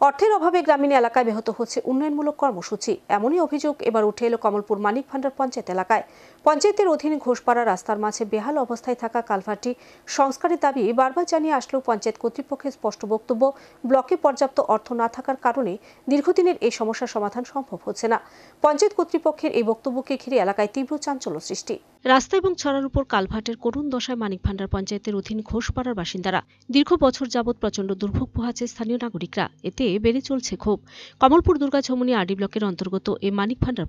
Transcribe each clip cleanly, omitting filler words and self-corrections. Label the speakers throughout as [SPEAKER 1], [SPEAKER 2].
[SPEAKER 1] অর্থের অভাবে গ্রামীণ এলাকায় ব্যাহত হচ্ছে উন্নয়নমূলক কর্মসূচি। এমনই অভিযোগ এবার উঠে এলো কমলপুর মানিক ভান্ডার পঞ্চায়েত এলাকায়। পঞ্চায়েতের অধীন ঘোষপাড়া রাস্তার মাঝে বেহাল অবস্থায় থাকা কালভার্টটি সংস্কারের দাবি বারবার জানিয়ে আসলেও পঞ্চায়েত কর্তৃপক্ষের স্পষ্ট বক্তব্য, ব্লকে পর্যাপ্ত অর্থ না থাকার কারণে দীর্ঘদিনের এই সমস্যার সমাধান সম্ভব হচ্ছে না। পঞ্চায়েত কর্তৃপক্ষের এই বক্তব্যকে ঘিরে এলাকায় তীব্র চাঞ্চল্য সৃষ্টি। রাস্তা এবং ছড়ার উপর কালভার্টের করুণ দশায় মানিক ভান্ডার পঞ্চায়েতের অধীন ঘোষপাড়ার বাসিন্দারা দীর্ঘ বছর যাবৎ প্রচণ্ড দুর্ভোগ পোহাচ্ছে স্থানীয় নাগরিকরা। এতে বেড়ে চলছে ক্ষোভ। কমলপুর দুর্গাছমনি আরডি ব্লকের অন্তর্গত এই মানিক ভান্ডার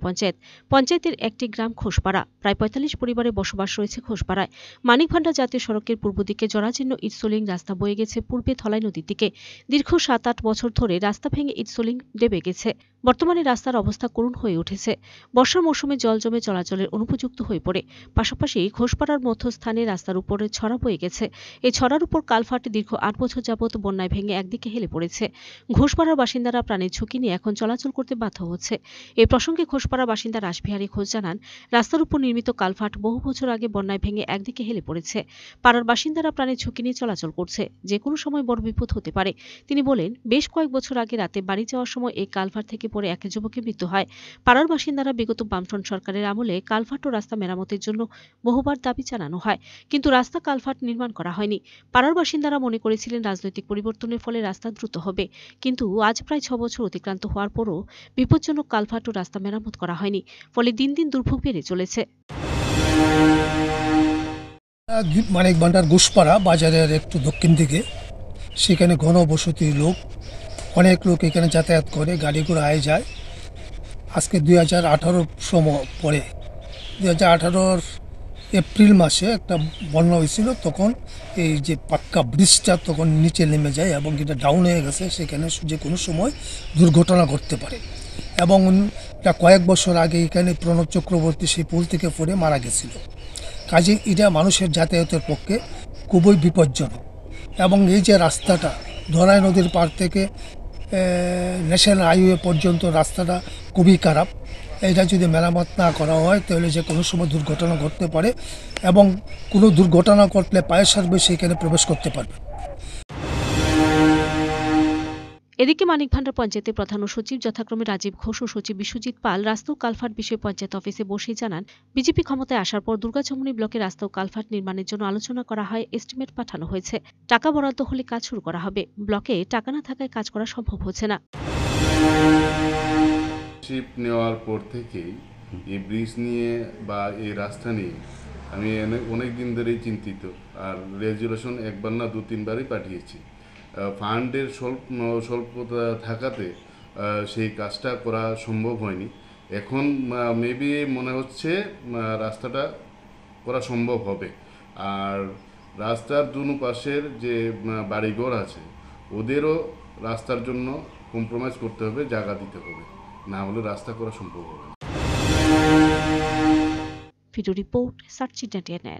[SPEAKER 1] পঞ্চায়েতের একটি গ্রাম ঘোষপাড়া। প্রায় ৪৫ পরিবারের বসবাস রয়েছে ঘোষপাড়ায়। মানিক ভান্ডার জাতীয় সড়কের পূর্ব দিকে জরাজীর্ণ ইটসোলিং রাস্তা বয়ে গেছে পূর্বে ধলাই নদীর দিকে। দীর্ঘ ৭-৮ বছর ধরে রাস্তা ভেঙে ইটসোলিং ডেবে গেছে। বর্তমানে রাস্তার অবস্থা করুণ হয়ে উঠেছে। বর্ষার মৌসুমে জল জমে চলাচলের অনুপযুক্ত হয়ে পড়ে। পাশাপাশি ঘোষপাড়ার মধ্যস্থানে রাস্তার উপরে ছড়া বয়ে গেছে। এই ছড়ার উপর কালভার্ট দীর্ঘ ৮ বছর যাবৎ বন্যায় ভেঙে একদিকে হেলে পড়েছে। ঘোষপাড়ার বাসিন্দারা প্রাণের ঝুঁকি নিয়ে এখন চলাচল করতে বাধ্য হচ্ছে। এই প্রসঙ্গে ঘোষপাড়া বাসিন্দা রাসবিহারী ঘোষ জানান, রাস্তার উপর নির্মিত কালভার্ট বহু বছর আগে বন্যায় ভেঙে একদিকে হেলে পড়েছে। পাড়ার বাসিন্দারা প্রাণের ঝুঁকি নিয়ে চলাচল করছে। যে কোনো সময় বড় বিপদ হতে পারে। তিনি বলেন, বেশ কয়েক বছর আগে রাতে বাড়ি যাওয়ার সময় এই কালভার্ট থেকে পড়ে এক যুবকের মৃত্যু হয়। পাড়ার বাসিন্দারা বিগত বামফ্রন্ট সরকারের আমলে কালভার্ট ও রাস্তা মেরামতের জন্য বহুবার দাবি জানানো হয়, কিন্তু রাস্তা কালভার্ট নির্মাণ করা হয়নি। পাড়ার বাসিন্দারা মনে করেছিলেন রাজনৈতিক পরিবর্তনের ফলে রাস্তা দ্রুত হবে, কিন্তু আজ প্রায় ৬ বছর অতিক্রান্ত হওয়ার পরও বিপজ্জনক কালভার্ট ও রাস্তা মেরামত করা হয়নি। ফলে দিন দিন দুর্ভোগ বেড়ে চলেছে।
[SPEAKER 2] মানিক ভান্ডার ঘোষপাড়া বাজারের একটু দক্ষিণ দিকে, সেখানে ঘনবসতির লোক, অনেক লোক এখানে যাতায়াত করে, গাড়ি ঘোড়া আয় যায়। আজকে 2018 সময় পরে 2018 এপ্রিল মাসে একটা বন্যা হয়েছিল। তখন এই যে পাক্কা ব্রিজটা তখন নিচে নেমে যায় এবং এটা ডাউন হয়ে গেছে। সেখানে যে কোনো সময় দুর্ঘটনা ঘটতে পারে এবং এটা কয়েক বছর আগে এখানে প্রণব চক্রবর্তী সেই পুল থেকে পড়ে মারা গেছিল। কাজে এটা মানুষের যাতায়াতের পক্ষে খুবই বিপজ্জনক। এবং এই যে রাস্তাটা ধলাই নদীর পাড় থেকে ন্যাশনাল হাইওয়ে পর্যন্ত রাস্তাটা খুবই খারাপ। এটা যদি মেরামত না করা হয় তাহলে যে কোনো সময় দুর্ঘটনা ঘটতে পারে এবং কোনো দুর্ঘটনা ঘটলে ফায়ার সার্ভিস সেখানে প্রবেশ করতে পারবে।
[SPEAKER 1] এদিকে মানিক ভান্ডার পঞ্চায়েতের প্রধান ও সচিব যথাক্রমে রাজীব ঘোষ ও সচিব বিশ্বজিৎ পাল রাস্তা ও কালভার্ট বিষয়ে পঞ্চায়েত অফিসে বসে জানান, বিজেপি ক্ষমতায় আসার পর দুর্গাছমনি ব্লকে রাস্তা ও কালভার্ট নির্মাণের জন্য আলোচনা করা হয়, এস্টিমেট পাঠানো হয়েছে। টাকা বরাদ্দ হলে কাজ শুরু করা হবে। ব্লকে টাকা না থাকায় কাজ করা সম্ভব হচ্ছে না।
[SPEAKER 3] নেওয়ার পর থেকেই এই ব্রিজ নিয়ে বা এই রাস্তা নিয়ে আমি অনেক দিন ধরেই চিন্তিত। আর রেজুলেশন একবার না 2-3বারই পাঠিয়েছি। ফান্ডের স্বল্পতা থাকাতে সেই কাজটা করা সম্ভব হয়নি। এখন মেবি মনে হচ্ছে রাস্তাটা করা সম্ভব হবে। আর রাস্তার দুনো পাশের যে বাড়িঘর আছে ওদেরও রাস্তার জন্য কম্প্রোমাইজ করতে হবে, জায়গা দিতে হবে, না হলে রাস্তা করা সম্ভব হবে না।
[SPEAKER 1] Video report search India.